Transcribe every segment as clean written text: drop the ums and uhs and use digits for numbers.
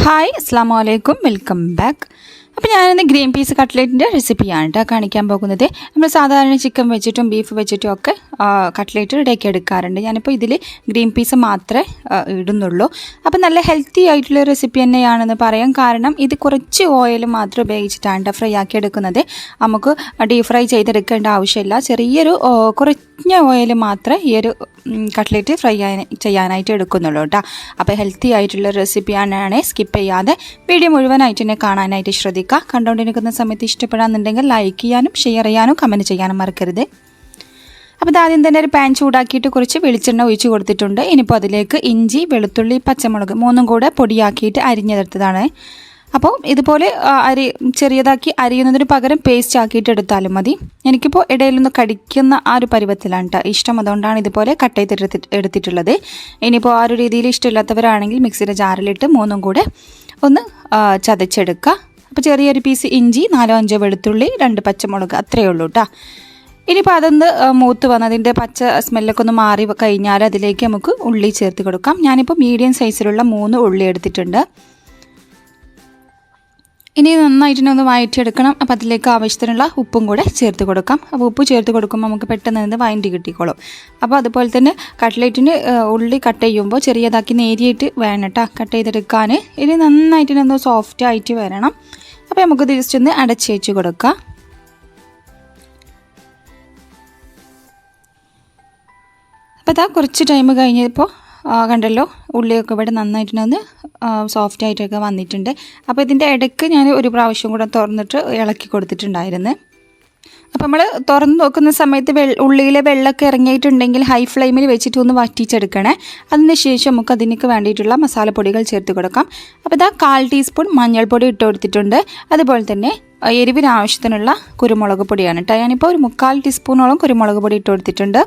Hi അസ്സാം വലൈക്കും welcome back. അപ്പോൾ ഞാനിന്ന് ഗ്രീൻ പീസ് കട്ട്ലേറ്റിൻ്റെ റെസിപ്പിയാണ് കേട്ടോ കാണിക്കാൻ പോകുന്നത്. നമ്മൾ സാധാരണ ചിക്കൻ വെച്ചിട്ടും ബീഫ് വെച്ചിട്ടും ഒക്കെ കട്ട്ലേറ്റ് റെഡിയാക്കി എടുക്കാറുണ്ട്. ഞാനിപ്പോൾ ഇതിൽ ഗ്രീൻ പീസ് മാത്രമേ ഇടുന്നുള്ളൂ. അപ്പോൾ നല്ല ഹെൽത്തി ആയിട്ടുള്ള റെസിപ്പി തന്നെയാണെന്ന് പറയാം. കാരണം ഇത് കുറച്ച് ഓയിൽ മാത്രം ഉപയോഗിച്ചിട്ടാണ് ഫ്രൈ ആക്കി എടുക്കുന്നത്. നമുക്ക് ഡീപ് ഫ്രൈ ചെയ്തെടുക്കേണ്ട ആവശ്യമില്ല. ചെറിയൊരു കുറഞ്ഞ ഓയിൽ മാത്രമേ ഈ ഒരു കട്ട്ലേറ്റ് ചെയ്യാനായിട്ട് എടുക്കുന്നുള്ളൂ കേട്ടോ. അപ്പോൾ ഹെൽത്തി ആയിട്ടുള്ള റെസിപ്പിയാണ്. സ്കിപ്പ് ചെയ്യാതെ വീഡിയോ മുഴുവനായിട്ട് തന്നെ കാണാനായിട്ട് ശ്രദ്ധിക്കുക. കണ്ടുകൊണ്ടിരിക്കുന്ന സമയത്ത് ഇഷ്ടപ്പെടാമെന്നുണ്ടെങ്കിൽ ലൈക്ക് ചെയ്യാനും ഷെയർ ചെയ്യാനും കമൻറ്റ് ചെയ്യാനും മറക്കരുത്. അപ്പോൾ ആദ്യം തന്നെ ഒരു പാൻ ചൂടാക്കിയിട്ട് കുറച്ച് വെളിച്ചെണ്ണ ഒഴിച്ച് കൊടുത്തിട്ടുണ്ട്. ഇനിയിപ്പോൾ അതിലേക്ക് ഇഞ്ചി, വെളുത്തുള്ളി, പച്ചമുളക് മൂന്നും കൂടെ പൊടിയാക്കിയിട്ട് അരിഞ്ഞെടുത്തതാണ്. അപ്പോൾ ഇതുപോലെ ചെറിയതാക്കി അരിയുന്നതിന് പകരം പേസ്റ്റ് ആക്കിയിട്ട് എടുത്താലും മതി. എനിക്കിപ്പോൾ ഇടയിലൊന്ന് കടിക്കുന്ന ആ ഒരു പരുവത്തിലാണ് കേട്ടോ ഇഷ്ടം. അതുകൊണ്ടാണ് ഇതുപോലെ കട്ട് ചെയ്ത് എടുത്തിട്ടുള്ളത്. ഇനിയിപ്പോൾ ആ ഒരു രീതിയിൽ ഇഷ്ടമില്ലാത്തവരാണെങ്കിൽ മിക്സിയുടെ ജാറിലിട്ട് മൂന്നും കൂടെ ഒന്ന് ചതച്ചെടുക്കുക. അപ്പോൾ ചെറിയൊരു പീസ് ഇഞ്ചി, 4-5 വെളുത്തുള്ളി, 2 പച്ചമുളക് അത്രയേ ഉള്ളൂ കേട്ടോ. ഇനിയിപ്പോൾ അതൊന്ന് മൂത്ത് വന്നതിൻ്റെ പച്ച സ്മെല്ലൊക്കെ ഒന്ന് മാറി കഴിഞ്ഞാൽ അതിലേക്ക് നമുക്ക് ഉള്ളി ചേർത്ത് കൊടുക്കാം. ഞാനിപ്പോൾ മീഡിയം സൈസിലുള്ള 3 ഉള്ളി എടുത്തിട്ടുണ്ട്. ഇനി നന്നായിട്ട് ഒന്ന് വഴറ്റിയെടുക്കണം. അപ്പോൾ അതിലേക്ക് ആവശ്യത്തിനുള്ള ഉപ്പും കൂടെ ചേർത്ത് കൊടുക്കാം. അപ്പോൾ ഉപ്പ് ചേർത്ത് കൊടുക്കുമ്പോൾ നമുക്ക് പെട്ടെന്ന് നിന്ന് വഴറ്റി കിട്ടിക്കോളും. അപ്പോൾ അതുപോലെ തന്നെ കട്ട്ലേറ്റിന് ഉള്ളി കട്ട് ചെയ്യുമ്പോൾ ചെറിയതാക്കി നേരിയിട്ട് വേണം കേട്ടോ കട്ട് ചെയ്തെടുക്കാൻ. ഇനി നന്നായിട്ട് ഒന്ന് സോഫ്റ്റ് ആയിട്ട് വരണം. അപ്പോൾ നമുക്ക് ജസ്റ്റ് ഒന്ന് അടച്ച് വെച്ച് കൊടുക്കാം. അപ്പോൾ അതാ കുറച്ച് ടൈം കഴിഞ്ഞപ്പോൾ കണ്ടല്ലോ ഉള്ളിയൊക്കെ ഇവിടെ നന്നായിട്ടൊന്ന് സോഫ്റ്റ് ആയിട്ടൊക്കെ വന്നിട്ടുണ്ട്. അപ്പോൾ ഇതിൻ്റെ ഇടയ്ക്ക് ഞാൻ ഒരു പ്രാവശ്യം കൂടെ തുറന്നിട്ട് ഇളക്കി കൊടുത്തിട്ടുണ്ടായിരുന്നു. അപ്പോൾ നമ്മൾ തുറന്ന് നോക്കുന്ന സമയത്ത് ഉള്ളിയിലെ വെള്ളമൊക്കെ ഇറങ്ങിയിട്ടുണ്ടെങ്കിൽ ഹൈ ഫ്ലെയിമിൽ വെച്ചിട്ട് ഒന്ന് വറ്റിച്ചെടുക്കണേ. അതിന് ശേഷം നമുക്ക് അതിനൊക്കെ വേണ്ടിയിട്ടുള്ള മസാലപ്പൊടികൾ ചേർത്ത് കൊടുക്കാം. അപ്പോൾ ഇതാ 1/4 ടീസ്പൂൺ മഞ്ഞൾപ്പൊടി ഇട്ട് കൊടുത്തിട്ടുണ്ട്. അതുപോലെ തന്നെ എരിവിന് ആവശ്യത്തിനുള്ള കുരുമുളക് പൊടിയാണ് കേട്ടോ. ഞാനിപ്പോൾ ഒരു 3/4 ടീസ്പൂണോളം കുരുമുളക് പൊടി ഇട്ട് കൊടുത്തിട്ടുണ്ട്.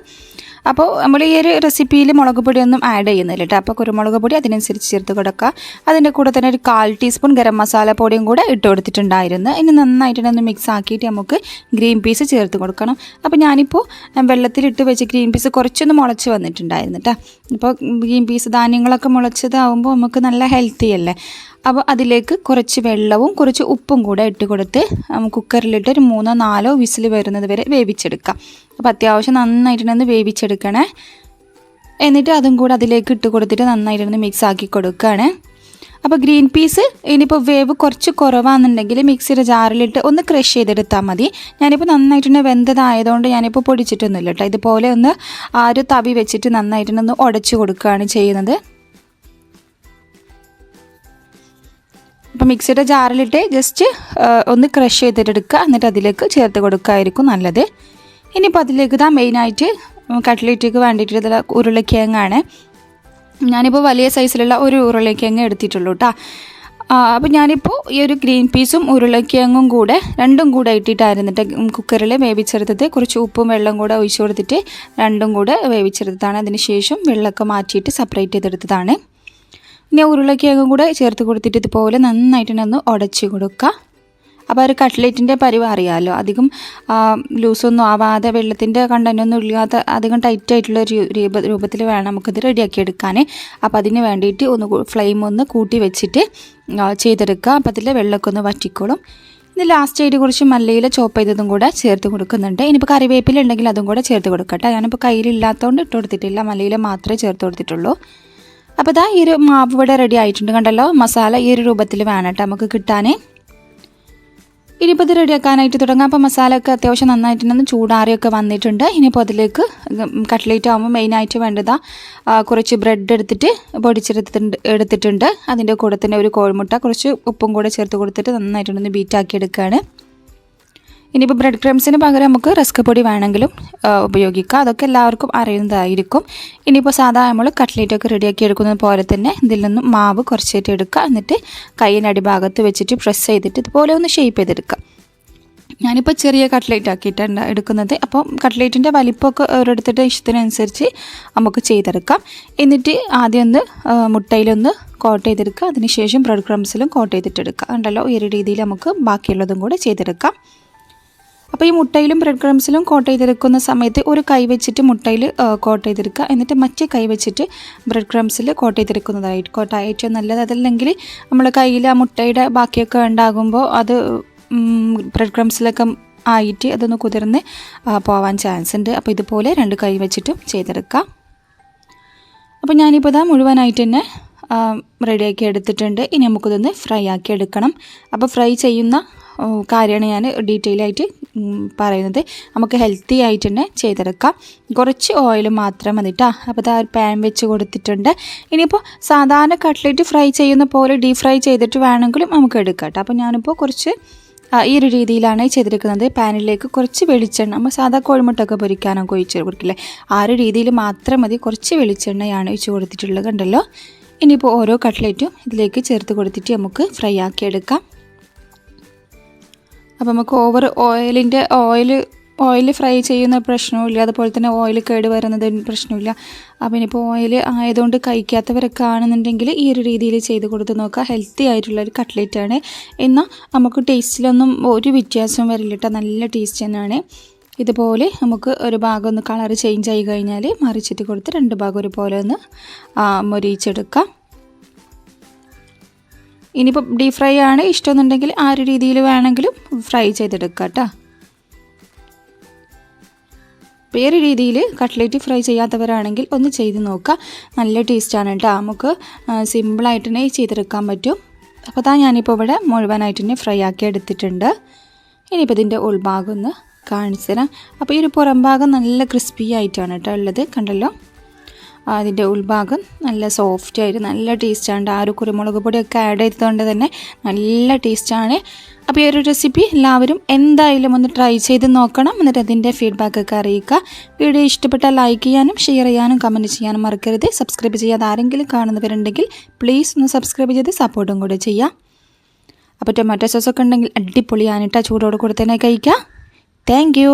അപ്പോൾ നമ്മൾ ഈ ഒരു റെസിപ്പിയിൽ മുളക് പൊടിയൊന്നും ആഡ് ചെയ്യുന്നില്ല കേട്ടോ. അപ്പോൾ കുരുമുളക് പൊടി അതിനനുസരിച്ച് ചേർത്ത് കൊടുക്കുക. അതിൻ്റെ കൂടെ തന്നെ ഒരു 1/4 ടീസ്പൂൺ ഗരം മസാല പൊടിയും കൂടെ ഇട്ട് കൊടുത്തിട്ടുണ്ടായിരുന്നു. ഇനി നന്നായിട്ടൊന്ന് മിക്സ് ആക്കിയിട്ട് നമുക്ക് ഗ്രീൻ പീസ് ചേർത്ത് കൊടുക്കണം. അപ്പോൾ ഞാനിപ്പോൾ വെള്ളത്തിലിട്ട് വെച്ച് ഗ്രീൻ പീസ് കുറച്ചൊന്ന് മുളച്ച് വന്നിട്ടുണ്ടായിരുന്നു കേട്ടോ. ഇപ്പോൾ ഗ്രീൻ പീസ് ധാന്യങ്ങളൊക്കെ മുളച്ചതാവുമ്പോൾ നമുക്ക് നല്ല ഹെൽത്തി അല്ലേ. അപ്പോൾ അതിലേക്ക് കുറച്ച് വെള്ളവും കുറച്ച് ഉപ്പും കൂടെ ഇട്ട് കൊടുത്ത് കുക്കറിലിട്ട് ഒരു 3-4 വിസിൽ വരുന്നത് വരെ വേവിച്ചെടുക്കാം. അപ്പോൾ അത്യാവശ്യം നന്നായിട്ടൊന്ന് വേവിച്ചെടുക്കണേ. എന്നിട്ട് അതും കൂടെ അതിലേക്ക് ഇട്ട് കൊടുത്തിട്ട് നന്നായിട്ടൊന്ന് മിക്സ് ആക്കി കൊടുക്കുകയാണ്. അപ്പോൾ ഗ്രീൻ പീസ് ഇനിയിപ്പോൾ വേവ് കുറച്ച് കുറവാണെന്നുണ്ടെങ്കിൽ മിക്സിയുടെ ജാറിലിട്ട് ഒന്ന് ക്രഷ് ചെയ്തെടുത്താൽ മതി. ഞാനിപ്പോൾ നന്നായിട്ടൊന്ന് വെന്തതായതുകൊണ്ട് ഞാനിപ്പോൾ പൊടിച്ചിട്ടൊന്നുമില്ല കേട്ടോ. ഇതുപോലെ ഒന്ന് ആ ഒരു തവി വെച്ചിട്ട് നന്നായിട്ടൊന്ന് ഉടച്ച് കൊടുക്കുകയാണ് ചെയ്യുന്നത്. അപ്പോൾ മിക്സിയുടെ ജാറിലിട്ട് ജസ്റ്റ് ഒന്ന് ക്രഷ് ചെയ്തിട്ടെടുക്കുക. എന്നിട്ട് അതിലേക്ക് ചേർത്ത് കൊടുക്കുകയായിരിക്കും നല്ലത്. ഇനിയിപ്പോൾ അതിലേക്ക് ഇതാ മെയിനായിട്ട് കട്ട്ലേറ്റിലേക്ക് വേണ്ടിയിട്ട് ഉരുളക്കിഴങ്ങാണ്. ഞാനിപ്പോൾ വലിയ സൈസിലുള്ള ഒരു ഉരുളക്കിഴങ്ങ് എടുത്തിട്ടുള്ളൂ കേട്ടോ. അപ്പോൾ ഞാനിപ്പോൾ ഈ ഒരു ഗ്രീൻ പീസും ഉരുളക്കിഴങ്ങും കൂടെ രണ്ടും കൂടെ ഇട്ടിട്ടായിരുന്നു കുക്കറിൽ വേവിച്ചെടുത്തത്. കുറച്ച് ഉപ്പും വെള്ളം കൂടെ ഒഴിച്ച് കൊടുത്തിട്ട് രണ്ടും കൂടെ വേവിച്ചെടുത്തതാണ്. അതിന് ശേഷം വെള്ളമൊക്കെ മാറ്റിയിട്ട് സെപ്പറേറ്റ് ചെയ്തെടുത്തതാണ്. ഇനി ഉരുളക്കിഴങ്ങും കൂടെ ചേർത്ത് കൊടുത്തിട്ട് ഇതുപോലെ നന്നായിട്ടൊന്ന് ഉടച്ച് കൊടുക്കുക. അപ്പോൾ ഒരു കട്ട്ലേറ്റിൻ്റെ പരിവ് അറിയാമല്ലോ, അധികം ലൂസൊന്നും ആവാതെ വെള്ളത്തിൻ്റെ കണ്ടൻറ്റൊന്നും ഇല്ലാത്ത അധികം ടൈറ്റായിട്ടുള്ള രൂപത്തിൽ വേണം നമുക്കിത് റെഡിയാക്കി എടുക്കാൻ. അപ്പോൾ അതിന് വേണ്ടിയിട്ട് ഫ്ലെയിം ഒന്ന് കൂട്ടി വെച്ചിട്ട് ചെയ്തെടുക്കുക. അപ്പോൾ അതിൽ വെള്ളമൊക്കെ ഒന്ന് വറ്റിക്കോളും. ഇനി ലാസ്റ്റ് ആയിട്ട് കുറച്ച് മല്ലിയില ചോപ്പ് ചെയ്തതും കൂടെ ചേർത്ത് കൊടുക്കുന്നുണ്ട്. ഇനിയിപ്പോൾ കറിവേപ്പില ഉണ്ടെങ്കിൽ അതും കൂടെ ചേർത്ത് കൊടുക്കട്ടെ. ഞാനിപ്പോൾ കയ്യിലില്ലാത്തതുകൊണ്ട് ഇട്ട് കൊടുത്തിട്ടില്ല, മല്ലിയില മാത്രമേ ചേർത്ത് കൊടുത്തിട്ടുള്ളൂ. അപ്പോൾ ഇതാ ഈ ഒരു മാവ് ഇവിടെ റെഡി ആയിട്ടുണ്ട്. കണ്ടല്ലോ മസാല ഈ ഒരു രൂപത്തിൽ വേണം കേട്ടോ നമുക്ക് കിട്ടാൻ. ഇനിയിപ്പോൾ ഇത് റെഡിയാക്കാനായിട്ട് തുടങ്ങാം. അപ്പോൾ മസാല ഒക്കെ അത്യാവശ്യം നന്നായിട്ടൊന്ന് ചൂടാറിയൊക്കെ വന്നിട്ടുണ്ട്. ഇനിയിപ്പോൾ അതിലേക്ക് കട്ട്ലേറ്റ് ആകുമ്പോൾ മെയിനായിട്ട് വേണ്ടതാ കുറച്ച് ബ്രെഡ് എടുത്തിട്ടുണ്ട്. അതിൻ്റെ കൂടെ തന്നെ ഒരു കോഴിമുട്ട കുറച്ച് ഉപ്പും കൂടെ ചേർത്ത് കൊടുത്തിട്ട് നന്നായിട്ടൊന്ന് ബീറ്റാക്കി എടുക്കുകയാണ്. ഇനിയിപ്പോൾ ബ്രെഡ് ക്രംസിന് പകരം നമുക്ക് റസ്ക് പൊടി വേണമെങ്കിലും ഉപയോഗിക്കാം. അതൊക്കെ എല്ലാവർക്കും അറിയുന്നതായിരിക്കും. ഇനിയിപ്പോൾ സാധാ നമ്മൾ കട്ട്ലേറ്റൊക്കെ റെഡിയാക്കി എടുക്കുന്നത് പോലെ തന്നെ ഇതിൽ നിന്നും മാവ് കുറച്ചായിട്ട് എടുക്കുക. എന്നിട്ട് കൈയിൻ്റെ അടിഭാഗത്ത് വെച്ചിട്ട് പ്രസ് ചെയ്തിട്ട് ഇതുപോലെ ഒന്ന് ഷേപ്പ് ചെയ്തെടുക്കുക. ഞാനിപ്പോൾ ചെറിയ കട്ട്ലേറ്റ് ആക്കിയിട്ടാണ് എടുക്കുന്നത്. അപ്പോൾ കട്ട്ലേറ്റിൻ്റെ വലിപ്പമൊക്കെ ഓരോരുത്തരുടെ ഇഷ്ടത്തിനനുസരിച്ച് നമുക്ക് ചെയ്തെടുക്കാം. എന്നിട്ട് ആദ്യം ഒന്ന് മുട്ടയിലൊന്ന് കോട്ട് ചെയ്തെടുക്കുക. അതിനുശേഷം ബ്രെഡ് ക്രംസിലും കോട്ട് ചെയ്തിട്ടെടുക്കുക. ഉണ്ടല്ലോ ഈ ഒരു രീതിയിൽ നമുക്ക് ബാക്കിയുള്ളതും കൂടെ ചെയ്തെടുക്കാം. അപ്പോൾ ഈ മുട്ടയിലും ബ്രെഡ് ക്രംസിലും കോട്ട് ചെയ്തെടുക്കുന്ന സമയത്ത് ഒരു കൈ വെച്ചിട്ട് മുട്ടയിൽ കോട്ട് ചെയ്തെടുക്കുക, എന്നിട്ട് മറ്റേ കൈ വെച്ചിട്ട് ബ്രെഡ് ക്രംസിൽ കോട്ട് ചെയ്തെടുക്കുന്നതായിട്ട് ഏറ്റവും നല്ലത്. അതല്ലെങ്കിൽ നമ്മൾ കയ്യിൽ ആ മുട്ടയുടെ ബാക്കിയൊക്കെ ഉണ്ടാകുമ്പോൾ അത് ബ്രെഡ് ക്രംസിലൊക്കെ ആയിട്ട് അതൊന്ന് കുതിർന്ന് പോവാൻ ചാൻസ് ഉണ്ട്. അപ്പോൾ ഇതുപോലെ 2 കൈ വെച്ചിട്ടും ചെയ്തെടുക്കാം. അപ്പോൾ ഞാനിപ്പോൾ ഇതാ മുഴുവനായിട്ട് തന്നെ റെഡിയാക്കി എടുത്തിട്ടുണ്ട്. ഇനി നമുക്കിതൊന്ന് ഫ്രൈ ആക്കി എടുക്കണം. അപ്പോൾ ഫ്രൈ ചെയ്യുന്ന കാര്യമാണ് ഞാൻ ഡീറ്റെയിൽ ആയിട്ട് പറയുന്നത്. നമുക്ക് ഹെൽത്തി ആയിട്ട് തന്നെ ചെയ്തെടുക്കാം. കുറച്ച് ഓയിൽ മാത്രം മതി കേട്ടോ. അപ്പോൾ ഇതാ ഒരു പാൻ വെച്ച് കൊടുത്തിട്ടുണ്ട്. ഇനിയിപ്പോൾ സാധാരണ കട്ട്ലേറ്റ് ഫ്രൈ ചെയ്യുന്ന പോലെ ഡീപ് ഫ്രൈ ചെയ്തിട്ട് വേണമെങ്കിലും നമുക്ക് എടുക്കാം കേട്ടോ. അപ്പോൾ ഞാനിപ്പോൾ കുറച്ച് ഈ ഒരു രീതിയിലാണ് ചെയ്തെടുക്കുന്നത്. പാനിലേക്ക് കുറച്ച് വെളിച്ചെണ്ണ, നമ്മൾ സാധാ കോഴിമുട്ടൊക്കെ പൊരിക്കാനൊക്കെ ഒഴിച്ച് കൊടുക്കില്ലേ, ആ ഒരു രീതിയിൽ മാത്രം മതി. കുറച്ച് വെളിച്ചെണ്ണയാണ് ഒഴിച്ച് കൊടുത്തിട്ടുള്ളത്, കണ്ടല്ലോ. ഇനിയിപ്പോൾ ഓരോ കട്ട്ലേറ്റും ഇതിലേക്ക് ചേർത്ത് കൊടുത്തിട്ട് നമുക്ക് ഫ്രൈ ആക്കി എടുക്കാം. അപ്പോൾ നമുക്ക് ഓയിൽ ഫ്രൈ ചെയ്യുന്ന പ്രശ്നവുമില്ല, അതുപോലെ തന്നെ ഓയിൽ കേട് വരുന്നതിന് പ്രശ്നമില്ല. അപ്പോൾ ഇനിയിപ്പോൾ ഓയിൽ ആയതുകൊണ്ട് കഴിക്കാത്തവരൊക്കെ ആണെന്നുണ്ടെങ്കിൽ ഈ ഒരു രീതിയിൽ ചെയ്ത് കൊടുത്ത് നോക്കുക. ഹെൽത്തി ആയിട്ടുള്ളൊരു കട്ട്ലേറ്റാണ്. എന്നാൽ നമുക്ക് ടേസ്റ്റിലൊന്നും ഒരു വ്യത്യാസവും വരില്ല കേട്ടോ, നല്ല ടേസ്റ്റ് തന്നെയാണ്. ഇതുപോലെ നമുക്ക് ഒരു ഭാഗം ഒന്ന് കളർ ചേഞ്ച് ആയി കഴിഞ്ഞാൽ മറിച്ചിട്ട് കൊടുത്ത് 2 ഭാഗം ഒരുപോലെ ഒന്ന് മൊരിയിച്ചെടുക്കാം. ഇനിയിപ്പോൾ ഡീപ് ഫ്രൈ ആണ് ഇഷ്ടമെന്നുണ്ടെങ്കിൽ ആ ഒരു രീതിയിൽ വേണമെങ്കിലും ഫ്രൈ ചെയ്തെടുക്കാം കേട്ടോ. അപ്പോൾ ഈ ഒരു രീതിയിൽ കട്ട്ലേറ്റ് ഫ്രൈ ചെയ്യാത്തവരാണെങ്കിൽ ഒന്ന് ചെയ്ത് നോക്കുക. നല്ല ടേസ്റ്റാണ് കേട്ടോ. നമുക്ക് സിമ്പിളായിട്ട് തന്നെ ചെയ്തെടുക്കാൻ പറ്റും. അപ്പോൾ അതാ ഞാനിപ്പോൾ ഇവിടെ മുഴുവനായിട്ട് തന്നെ ഫ്രൈ ആക്കി എടുത്തിട്ടുണ്ട്. ഇനിയിപ്പോൾ ഇതിൻ്റെ ഉൾഭാഗം ഒന്ന് കാണിച്ചു തരാം. അപ്പോൾ ഈ ഒരു പുറം ഭാഗം നല്ല ക്രിസ്പി ആയിട്ടാണ് കേട്ടോ ഉള്ളത്, കണ്ടല്ലോ. അതിൻ്റെ ഉൾഭാഗം നല്ല സോഫ്റ്റായിട്ട് നല്ല ടേസ്റ്റാണ്. ആ ഒരു കുരുമുളക് പൊടിയൊക്കെ ആഡ് ചെയ്തതുകൊണ്ട് തന്നെ നല്ല ടേസ്റ്റാണ്. അപ്പോൾ ഈ ഒരു റെസിപ്പി എല്ലാവരും എന്തായാലും ഒന്ന് ട്രൈ ചെയ്ത് നോക്കണം. എന്നിട്ട് അതിൻ്റെ ഫീഡ്ബാക്കൊക്കെ അറിയിക്കുക. വീഡിയോ ഇഷ്ടപ്പെട്ടാൽ ലൈക്ക് ചെയ്യാനും ഷെയർ ചെയ്യാനും കമൻറ്റ് ചെയ്യാനും മറക്കരുത്. സബ്സ്ക്രൈബ് ചെയ്യാതെ ആരെങ്കിലും കാണുന്നവരുണ്ടെങ്കിൽ പ്ലീസ് ഒന്ന് സബ്സ്ക്രൈബ് ചെയ്ത് സപ്പോർട്ടും കൂടെ ചെയ്യാം. അപ്പോൾ ടൊമാറ്റോ സോസൊക്കെ ഉണ്ടെങ്കിൽ അടിപൊളിയാണ് കേട്ടോ, ചൂടോട് കൂടെ തന്നെ കഴിക്കാം. Thank you.